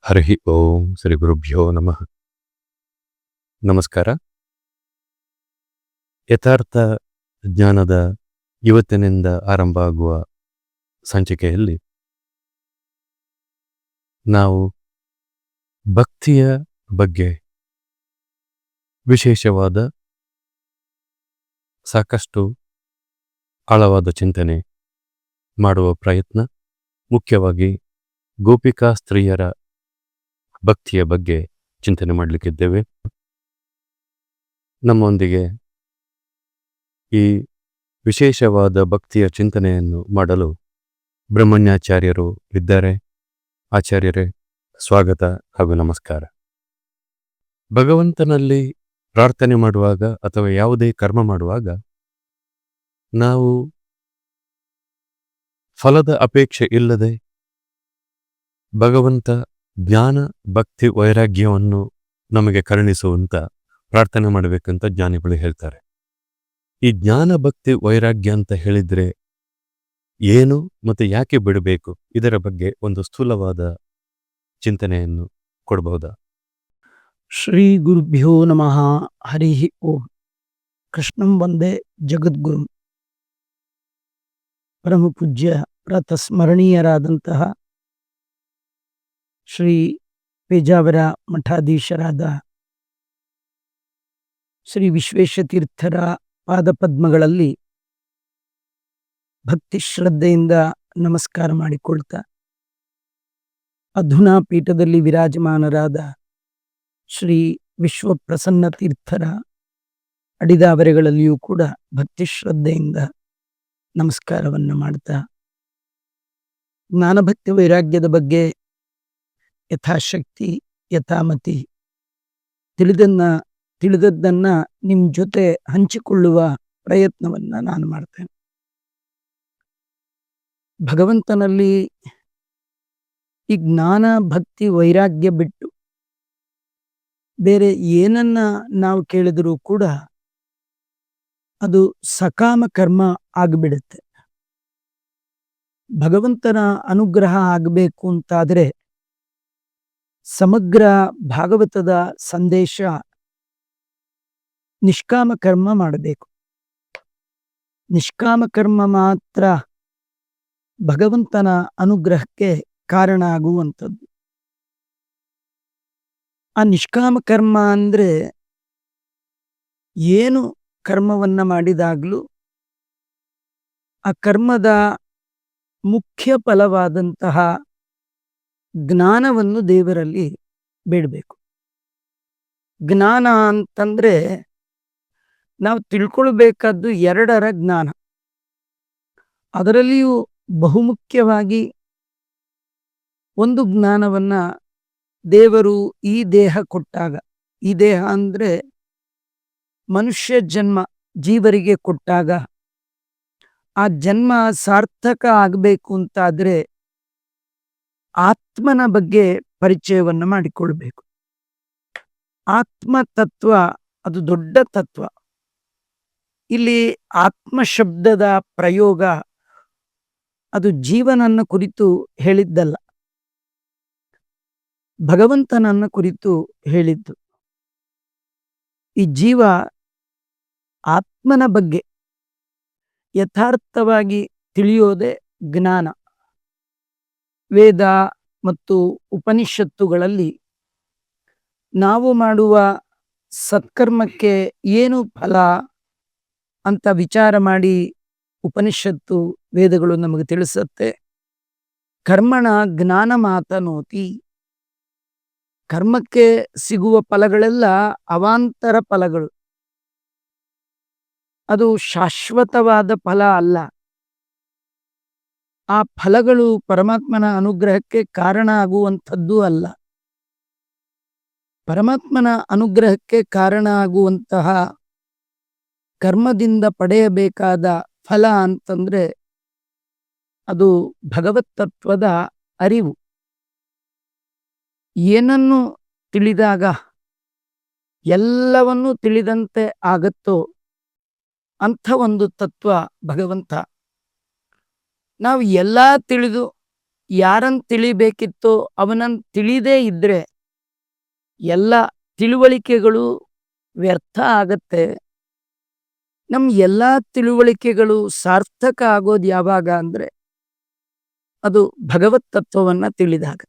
ಹರಿ ಓಂ ಶ್ರೀ ಗುರುಭ್ಯೋ ನಮಃ. ನಮಸ್ಕಾರ. ಯಥಾರ್ಥ ಜ್ಞಾನದ ಇವತ್ತಿನಿಂದ ಆರಂಭ ಆಗುವ ಸಂಚಿಕೆಯಲ್ಲಿ ನಾವು ಭಕ್ತಿಯ ಬಗ್ಗೆ ವಿಶೇಷವಾದ ಸಾಕಷ್ಟು ಆಳವಾದ ಚಿಂತನೆ ಮಾಡುವ ಪ್ರಯತ್ನ, ಮುಖ್ಯವಾಗಿ ಗೋಪಿಕಾ ಸ್ತ್ರೀಯರ ಭಕ್ತಿಯ ಬಗ್ಗೆ ಚಿಂತನೆ ಮಾಡಲಿಕ್ಕಿದ್ದೇವೆ. ನಮ್ಮೊಂದಿಗೆ ಈ ವಿಶೇಷವಾದ ಭಕ್ತಿಯ ಚಿಂತನೆಯನ್ನು ಮಾಡಲು ಬ್ರಹ್ಮಣ್ಯಾಚಾರ್ಯರು ಇದ್ದಾರೆ. ಆಚಾರ್ಯರೇ, ಸ್ವಾಗತ ಹಾಗೂ ನಮಸ್ಕಾರ. ಭಗವಂತನಲ್ಲಿ ಪ್ರಾರ್ಥನೆ ಮಾಡುವಾಗ ಅಥವಾ ಯಾವುದೇ ಕರ್ಮ ಮಾಡುವಾಗ ನಾವು ಫಲದ ಅಪೇಕ್ಷೆ ಇಲ್ಲದೆ ಭಗವಂತ ಜ್ಞಾನ, ಭಕ್ತಿ, ವೈರಾಗ್ಯವನ್ನು ನಮಗೆ ಕರುಣಿಸುವಂತ ಪ್ರಾರ್ಥನೆ ಮಾಡಬೇಕಂತ ಜ್ಞಾನಿಗಳು ಹೇಳ್ತಾರೆ. ಈ ಜ್ಞಾನ, ಭಕ್ತಿ, ವೈರಾಗ್ಯ ಅಂತ ಹೇಳಿದ್ರೆ ಏನು ಮತ್ತು ಯಾಕೆ ಬಿಡಬೇಕು, ಇದರ ಬಗ್ಗೆ ಒಂದು ಸ್ಥೂಲವಾದ ಚಿಂತನೆಯನ್ನು ಕೊಡಬಹುದಾ? ಶ್ರೀ ಗುರುಭ್ಯೋ ನಮಃ. ಹರಿ ಓಂ. ಕೃಷ್ಣಂ ವಂದೇ ಜಗದ್ಗುರು. ಪರಮ ಪೂಜ್ಯ ಪ್ರಾತಸ್ಮರಣೀಯರಾದಂತಹ ಶ್ರೀ ಪೇಜಾವರ ಮಠಾಧೀಶರಾದ ಶ್ರೀ ವಿಶ್ವೇಶತೀರ್ಥರ ಪಾದಪದ್ಮಗಳಲ್ಲಿ ಭಕ್ತಿ ಶ್ರದ್ಧೆಯಿಂದ ನಮಸ್ಕಾರ ಮಾಡಿಕೊಳ್ತಾ, ಅಧುನಾ ಪೀಠದಲ್ಲಿ ವಿರಾಜಮಾನರಾದ ಶ್ರೀ ವಿಶ್ವಪ್ರಸನ್ನ ತೀರ್ಥರ ಅಡಿದಾವರೆಗಳಲ್ಲಿಯೂ ಕೂಡ ಭಕ್ತಿ ಶ್ರದ್ಧೆಯಿಂದ ನಮಸ್ಕಾರವನ್ನು ಮಾಡ್ತಾ, ಜ್ಞಾನಭಕ್ತಿ ವೈರಾಗ್ಯದ ಬಗ್ಗೆ ಯಥಾಶಕ್ತಿ ಯಥಾಮತಿ ತಿಳಿದದ್ದನ್ನ ನಿಮ್ಮ ಜೊತೆ ಹಂಚಿಕೊಳ್ಳುವ ಪ್ರಯತ್ನವನ್ನ ನಾನು ಮಾಡ್ತೇನೆ. ಭಗವಂತನಲ್ಲಿ ಈ ಜ್ಞಾನ, ಭಕ್ತಿ, ವೈರಾಗ್ಯ ಬಿಟ್ಟು ಬೇರೆ ಏನನ್ನ ನಾವು ಕೇಳಿದರೂ ಕೂಡ ಅದು ಸಕಾಮ ಕರ್ಮ ಆಗಿಬಿಡುತ್ತೆ. ಭಗವಂತನ ಅನುಗ್ರಹ ಆಗಬೇಕು ಅಂತಾದರೆ ಸಮಗ್ರ ಭಾಗವತದ ಸಂದೇಶ ನಿಷ್ಕಾಮ ಕರ್ಮ ಮಾಡಬೇಕು. ನಿಷ್ಕಾಮ ಕರ್ಮ ಮಾತ್ರ ಭಗವಂತನ ಅನುಗ್ರಹಕ್ಕೆ ಕಾರಣ ಆಗುವಂಥದ್ದು. ಆ ನಿಷ್ಕಾಮ ಕರ್ಮ ಅಂದ್ರೆ ಏನು ಕರ್ಮವನ್ನ ಮಾಡಿದಾಗಲೂ ಆ ಕರ್ಮದ ಮುಖ್ಯ ಫಲವಾದಂತಹ ಜ್ಞಾನವನ್ನು ದೇವರಲ್ಲಿ ಬೇಡಬೇಕು. ಜ್ಞಾನ ಅಂತಂದ್ರೆ ನಾವು ತಿಳ್ಕೊಳ್ಬೇಕಾದ್ದು ಎರಡರ ಜ್ಞಾನ. ಅದರಲ್ಲಿಯೂ ಬಹುಮುಖ್ಯವಾಗಿ ಒಂದು ಜ್ಞಾನವನ್ನ ದೇವರು ಈ ದೇಹ ಕೊಟ್ಟಾಗ, ಈ ದೇಹ ಅಂದ್ರೆ ಮನುಷ್ಯ ಜನ್ಮ ಜೀವರಿಗೆ ಕೊಟ್ಟಾಗ, ಆ ಜನ್ಮ ಸಾರ್ಥಕ ಆಗಬೇಕು ಅಂತಾದ್ರೆ ಆತ್ಮನ ಬಗ್ಗೆ ಪರಿಚಯವನ್ನು ಮಾಡಿಕೊಳ್ಬೇಕು. ಆತ್ಮ ತತ್ವ ಅದು ದೊಡ್ಡ ತತ್ವ. ಇಲ್ಲಿ ಆತ್ಮ ಶಬ್ದದ ಪ್ರಯೋಗ ಅದು ಜೀವನನ್ನ ಕುರಿತು ಹೇಳಿದ್ದಲ್ಲ, ಭಗವಂತನನ್ನ ಕುರಿತು ಹೇಳಿದ್ದು. ಈ ಜೀವ ಆತ್ಮನ ಬಗ್ಗೆ ಯಥಾರ್ಥವಾಗಿ ತಿಳಿಯೋದೇ ಜ್ಞಾನ. ವೇದ ಮತ್ತು ಉಪನಿಷತ್ತುಗಳಲ್ಲಿ ನಾವು ಮಾಡುವ ಸತ್ಕರ್ಮಕ್ಕೆ ಏನು ಫಲ ಅಂತ ವಿಚಾರ ಮಾಡಿ ಉಪನಿಷತ್ತು, ವೇದಗಳು ನಮಗೆ ತಿಳಿಸುತ್ತೆ. ಕರ್ಮಣ ಜ್ಞಾನ ಮಾತನೋತಿ. ಕರ್ಮಕ್ಕೆ ಸಿಗುವ ಫಲಗಳೆಲ್ಲ ಅವಾಂತರ ಫಲಗಳು, ಅದು ಶಾಶ್ವತವಾದ ಫಲ ಅಲ್ಲ. ಆ ಫಲಗಳು ಪರಮಾತ್ಮನ ಅನುಗ್ರಹಕ್ಕೆ ಕಾರಣ ಆಗುವಂಥದ್ದು ಅಲ್ಲ. ಪರಮಾತ್ಮನ ಅನುಗ್ರಹಕ್ಕೆ ಕಾರಣ ಆಗುವಂತಹ ಕರ್ಮದಿಂದ ಪಡೆಯಬೇಕಾದ ಫಲ ಅಂತಂದ್ರೆ ಅದು ಭಗವತ್ ತತ್ವದ ಅರಿವು. ಏನನ್ನು ತಿಳಿದಾಗ ಎಲ್ಲವನ್ನೂ ತಿಳಿದಂತೆ ಆಗತ್ತೋ ಅಂಥ ಒಂದು ತತ್ವ ಭಗವಂತ. ನಾವು ಎಲ್ಲ ತಿಳಿದು ಯಾರನ್ನು ತಿಳಿಬೇಕಿತ್ತೋ ಅವನನ್ನು ತಿಳಿದೇ ಇದ್ರೆ ಎಲ್ಲ ತಿಳುವಳಿಕೆಗಳು ವ್ಯರ್ಥ ಆಗತ್ತೆ. ನಮ್ಮ ಎಲ್ಲ ತಿಳುವಳಿಕೆಗಳು ಸಾರ್ಥಕ ಆಗೋದು ಯಾವಾಗ ಅಂದ್ರೆ ಅದು ಭಗವತ್ ತತ್ವವನ್ನ ತಿಳಿದಾಗ.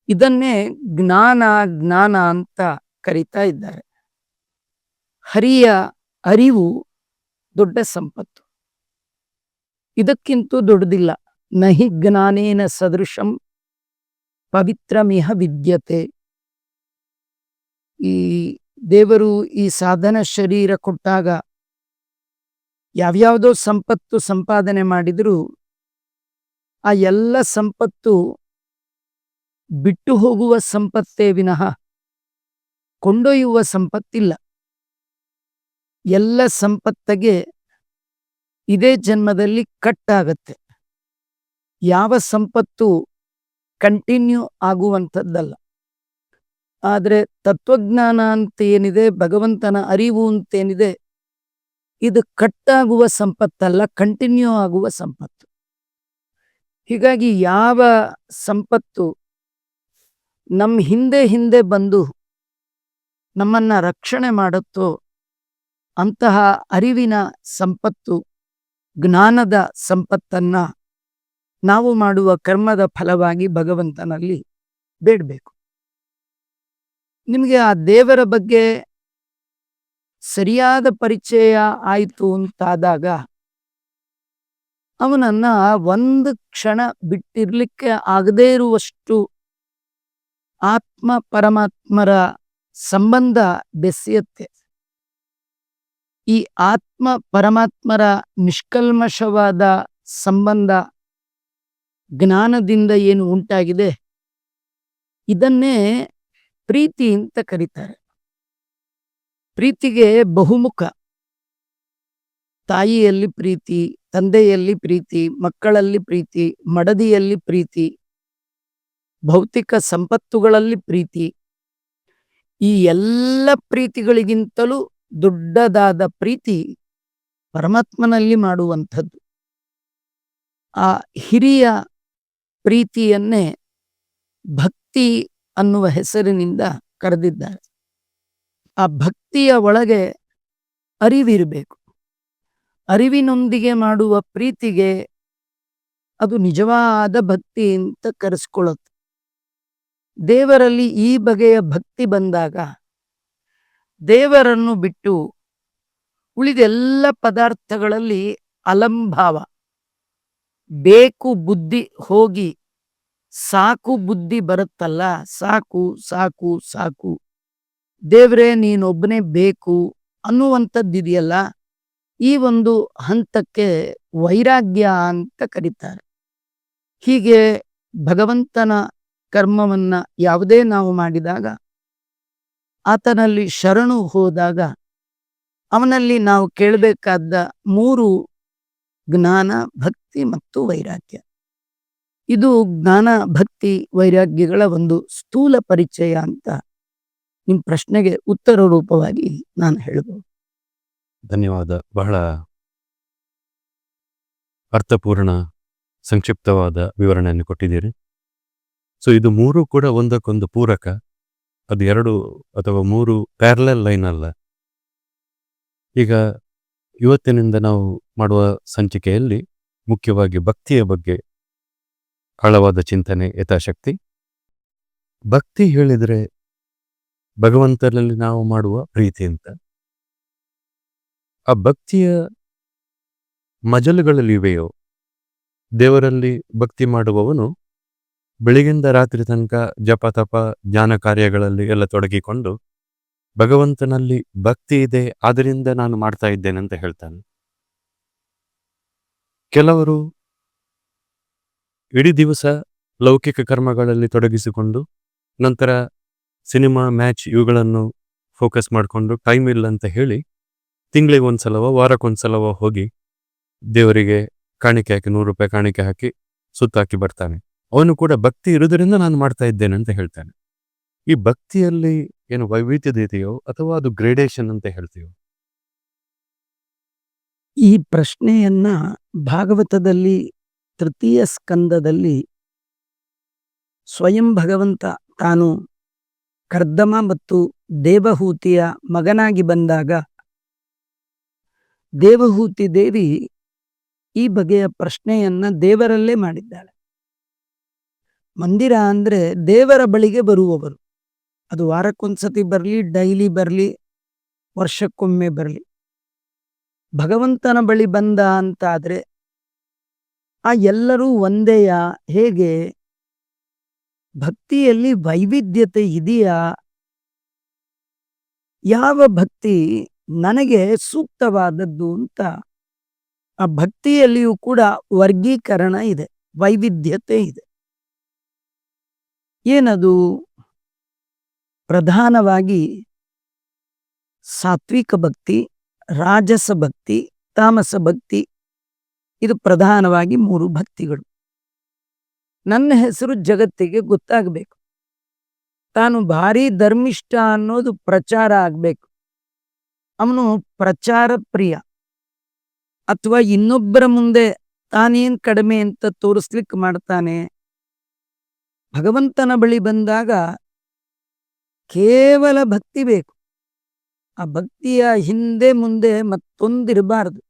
ಇದನ್ನೇ ಜ್ಞಾನ ಜ್ಞಾನ ಅಂತ ಕರೀತಾ ಇದ್ದಾರೆ. ಹರಿಯ ಅರಿವು ದೊಡ್ಡ ಸಂಪತ್ತು. ಇದಕ್ಕಿಂತೂ ದೊಡ್ಡದಿಲ್ಲ. ನಹಿ ಜ್ಞಾನೇನ ಸದೃಶಂ ಪವಿತ್ರಮಿಹ ವಿದ್ಯತೆ. ಈ ದೇವರು ಈ ಸಾಧನ ಶರೀರ ಕೊಟ್ಟಾಗ ಯಾವ್ಯಾವುದೋ ಸಂಪತ್ತು ಸಂಪಾದನೆ ಮಾಡಿದ್ರು ಆ ಎಲ್ಲ ಸಂಪತ್ತು ಬಿಟ್ಟು ಹೋಗುವ ಸಂಪತ್ತೇ ವಿನಃ ಕೊಂಡೊಯ್ಯುವ ಸಂಪತ್ತಿಲ್ಲ. ಎಲ್ಲ ಸಂಪತ್ತಿಗೆ ಇದೇ ಜನ್ಮದಲ್ಲಿ ಕಟ್ಟಾಗತ್ತೆ. ಯಾವ ಸಂಪತ್ತು ಕಂಟಿನ್ಯೂ ಆಗುವಂಥದ್ದಲ್ಲ. ಆದರೆ ತತ್ವಜ್ಞಾನ ಅಂತೇನಿದೆ, ಭಗವಂತನ ಅರಿವು ಅಂತೇನಿದೆ, ಇದು ಕಟ್ಟಾಗುವ ಸಂಪತ್ತಲ್ಲ, ಕಂಟಿನ್ಯೂ ಆಗುವ ಸಂಪತ್ತು. ಹೀಗಾಗಿ ಯಾವ ಸಂಪತ್ತು ನಮ್ಮ ಹಿಂದೆ ಹಿಂದೆ ಬಂದು ನಮ್ಮನ್ನ ರಕ್ಷಣೆ ಮಾಡುತ್ತೋ ಅಂತಹ ಅರಿವಿನ ಸಂಪತ್ತು, ಜ್ಞಾನದ ಸಂಪತ್ತನ್ನ ನಾವು ಮಾಡುವ ಕರ್ಮದ ಫಲವಾಗಿ ಭಗವಂತನಲ್ಲಿ ಬೇಡಬೇಕು. ನಿಮಗೆ ಆ ದೇವರ ಬಗ್ಗೆ ಸರಿಯಾದ ಪರಿಚಯ ಆಯಿತು ಅಂತಾದಾಗ ಅವನನ್ನ ಒಂದು ಕ್ಷಣ ಬಿಟ್ಟಿರ್ಲಿಕ್ಕೆ ಆಗದೇ ಇರುವಷ್ಟು ಆತ್ಮ ಪರಮಾತ್ಮರ ಸಂಬಂಧ ಬೆಸೆಯುತ್ತೆ. ಈ ಆತ್ಮ ಪರಮಾತ್ಮರ ನಿಷ್ಕಲ್ಮಶವಾದ ಸಂಬಂಧ ಜ್ಞಾನದಿಂದ ಏನು ಉಂಟಾಗಿದೆ ಇದನ್ನೇ ಪ್ರೀತಿ ಅಂತ ಕರೀತಾರೆ. ಪ್ರೀತಿಗೆ ಬಹುಮುಖ. ತಾಯಿಯಲ್ಲಿ ಪ್ರೀತಿ, ತಂದೆಯಲ್ಲಿ ಪ್ರೀತಿ, ಮಕ್ಕಳಲ್ಲಿ ಪ್ರೀತಿ, ಮಡದಿಯಲ್ಲಿ ಪ್ರೀತಿ, ಭೌತಿಕ ಸಂಪತ್ತುಗಳಲ್ಲಿ ಪ್ರೀತಿ. ಈ ಎಲ್ಲ ಪ್ರೀತಿಗಳಿಗಿಂತಲೂ ದೊಡ್ಡದಾದ ಪ್ರೀತಿ ಪರಮಾತ್ಮನಲ್ಲಿ ಮಾಡುವಂಥದ್ದು. ಆ ಹಿರಿಯ ಪ್ರೀತಿಯನ್ನೇ ಭಕ್ತಿ ಅನ್ನುವ ಹೆಸರಿನಿಂದ ಕರೆದಿದ್ದಾರೆ. ಆ ಭಕ್ತಿಯ ಒಳಗೆ ಅರಿವಿರಬೇಕು. ಅರಿವಿನೊಂದಿಗೆ ಮಾಡುವ ಪ್ರೀತಿಗೆ ಅದು ನಿಜವಾದ ಭಕ್ತಿ ಅಂತ ಕರೆಸ್ಕೊಳ್ಳುತ್ತೆ. ದೇವರಲ್ಲಿ ಈ ಬಗೆಯ ಭಕ್ತಿ ಬಂದಾಗ ದೇವರನ್ನು ಬಿಟ್ಟು ಉಳಿದೆಲ್ಲ ಪದಾರ್ಥಗಳಲ್ಲಿ ಅಲಂಭಾವ, ಬೇಕು ಬುದ್ಧಿ ಹೋಗಿ ಸಾಕು ಬುದ್ಧಿ ಬರುತ್ತಲ್ಲ, ಸಾಕು ಸಾಕು ಸಾಕು, ದೇವ್ರೇ ನೀನೊಬ್ಬನೇ ಬೇಕು ಅನ್ನುವಂಥದ್ದಿದೆಯಲ್ಲ, ಈ ಒಂದು ಹಂತಕ್ಕೆ ವೈರಾಗ್ಯ ಅಂತ ಕರೀತಾರೆ. ಹೀಗೆ ಭಗವಂತನ ಕರ್ಮವನ್ನ ಯಾವುದೇ ನಾವು ಮಾಡಿದಾಗ, ಆತನಲ್ಲಿ ಶರಣು ಹೋದಾಗ ಅವನಲ್ಲಿ ನಾವು ಕೇಳಬೇಕಾದ 3 ಜ್ಞಾನ, ಭಕ್ತಿ ಮತ್ತು ವೈರಾಗ್ಯ. ಇದು ಜ್ಞಾನ, ಭಕ್ತಿ, ವೈರಾಗ್ಯಗಳ ಒಂದು ಸ್ಥೂಲ ಪರಿಚಯ ಅಂತ ನಿಮ್ಮ ಪ್ರಶ್ನೆಗೆ ಉತ್ತರ ರೂಪವಾಗಿ ನಾನು ಹೇಳ್ಬೋದು. ಧನ್ಯವಾದ. ಬಹಳ ಅರ್ಥಪೂರ್ಣ ಸಂಕ್ಷಿಪ್ತವಾದ ವಿವರಣೆಯನ್ನು ಕೊಟ್ಟಿದ್ದೀರಿ. ಸೊ ಇದು 3 ಕೂಡ ಒಂದಕ್ಕೊಂದು ಪೂರಕ. ಅದು 2 ಅಥವಾ 3 ಪ್ಯಾರಲಲ್ ಲೈನ್ ಅಲ್ಲ. ಈಗ ಇವತ್ತಿನಿಂದ ನಾವು ಮಾಡುವ ಸಂಚಿಕೆಯಲ್ಲಿ ಮುಖ್ಯವಾಗಿ ಭಕ್ತಿಯ ಬಗ್ಗೆ ಆಳವಾದ ಚಿಂತನೆ ಯಥಾಶಕ್ತಿ. ಭಕ್ತಿ ಹೇಳಿದರೆ ಭಗವಂತನಲ್ಲಿ ನಾವು ಮಾಡುವ ಪ್ರೀತಿ ಅಂತ. ಆ ಭಕ್ತಿಯ ಮಜಲುಗಳಲ್ಲಿವೆಯೋ, ದೇವರಲ್ಲಿ ಭಕ್ತಿ ಮಾಡುವವನು ಬೆಳಗಿಂದ ರಾತ್ರಿ ತನಕ ಜಪ ತಪ ಜ್ಞಾನ ಕಾರ್ಯಗಳಲ್ಲಿ ಎಲ್ಲ ತೊಡಗಿಕೊಂಡು ಭಗವಂತನಲ್ಲಿ ಭಕ್ತಿ ಇದೆ, ಆದ್ದರಿಂದ ನಾನು ಮಾಡ್ತಾ ಇದ್ದೇನೆ ಅಂತ ಹೇಳ್ತಾನೆ. ಕೆಲವರು ಇಡೀ ದಿವಸ ಲೌಕಿಕ ಕರ್ಮಗಳಲ್ಲಿ ತೊಡಗಿಸಿಕೊಂಡು ನಂತರ ಸಿನಿಮಾ, ಮ್ಯಾಚ್ ಇವುಗಳನ್ನು ಫೋಕಸ್ ಮಾಡಿಕೊಂಡು ಟೈಮ್ ಇಲ್ಲ ಅಂತ ಹೇಳಿ ತಿಂಗಳಿಗೆ ಒಂದ್ಸಲವೋ ವಾರಕ್ಕೊಂದ್ಸಲವೋ ಹೋಗಿ ದೇವರಿಗೆ ಕಾಣಿಕೆ ಹಾಕಿ 100 ರೂಪಾಯಿ ಕಾಣಿಕೆ ಹಾಕಿ ಸುತ್ತಾಕಿ ಬರ್ತಾನೆ. ಅವನು ಕೂಡ ಭಕ್ತಿ ಇರುವುದರಿಂದ ನಾನು ಮಾಡ್ತಾ ಇದ್ದೇನೆ ಅಂತ ಹೇಳ್ತಾನೆ. ಈ ಭಕ್ತಿಯಲ್ಲಿ ಏನು ವೈವಿಧ್ಯತೆ ಇದೆಯೋ ಅಥವಾ ಅದು ಗ್ರೇಡೇಷನ್ ಅಂತ ಹೇಳ್ತೀವೋ? ಈ ಪ್ರಶ್ನೆಯನ್ನ ಭಾಗವತದಲ್ಲಿ ತೃತೀಯ ಸ್ಕಂದದಲ್ಲಿ ಸ್ವಯಂ ಭಗವಂತ ತಾನು ಕರ್ದಮ ಮತ್ತು ದೇವಹೂತಿಯ ಮಗನಾಗಿ ಬಂದಾಗ ದೇವಹೂತಿ ದೇವಿ ಈ ಬಗೆಯ ಪ್ರಶ್ನೆಯನ್ನ ದೇವರಲ್ಲೇ ಮಾಡಿದ್ದಾಳೆ. ಮಂದಿರ ಅಂದ್ರೆ ದೇವರ ಬಳಿಗೆ ಬರುವವರು, ಅದು ವಾರಕ್ಕೊಂದ್ಸತಿ ಬರಲಿ, ಡೈಲಿ ಬರಲಿ, ವರ್ಷಕ್ಕೊಮ್ಮೆ ಬರಲಿ. ಭಗವಂತನ ಬಳಿ ಬಂದ ಅಂತಾದ್ರೆ ಆ ಎಲ್ಲರೂ ಒಂದೇಯ? ಹೇಗೆ? ಭಕ್ತಿಯಲ್ಲಿ ವೈವಿಧ್ಯತೆ ಇದೆಯಾ? ಯಾವ ಭಕ್ತಿ ನನಗೆ ಸೂಕ್ತವಾದದ್ದು ಅಂತ ಆ ಭಕ್ತಿಯಲ್ಲಿಯೂ ಕೂಡ ವರ್ಗೀಕರಣ ಇದೆ, ವೈವಿಧ್ಯತೆ ಇದೆ. ಏನದು? ಪ್ರಧಾನವಾಗಿ ಸಾತ್ವಿಕ ಭಕ್ತಿ, ರಾಜಸ ಭಕ್ತಿ, ತಾಮಸ ಭಕ್ತಿ, ಇದು ಪ್ರಧಾನವಾಗಿ 3 ಭಕ್ತಿಗಳು. ನನ್ನ ಹೆಸರು ಜಗತ್ತಿಗೆ ಗೊತ್ತಾಗಬೇಕು, ತಾನು ಭಾರಿ ಧರ್ಮಿಷ್ಠ ಅನ್ನೋದು ಪ್ರಚಾರ ಆಗಬೇಕು. ಅವನು ಪ್ರಚಾರ ಪ್ರಿಯ, ಅಥವಾ ಇನ್ನೊಬ್ಬರ ಮುಂದೆ ತಾನೇನ್ ಕಡಿಮೆ ಅಂತ ತೋರಿಸ್ಲಿಕ್ಕೆ ಮಾಡ್ತಾನೆ. ಭಗವಂತನ ಬಳಿ ಬಂದಾಗ ಕೇವಲ ಭಕ್ತಿ ಬೇಕು. ಆ ಭಕ್ತಿಯ ಹಿಂದೆ ಮುಂದೆ ಮತ್ತೊಂದಿರಬಾರದು.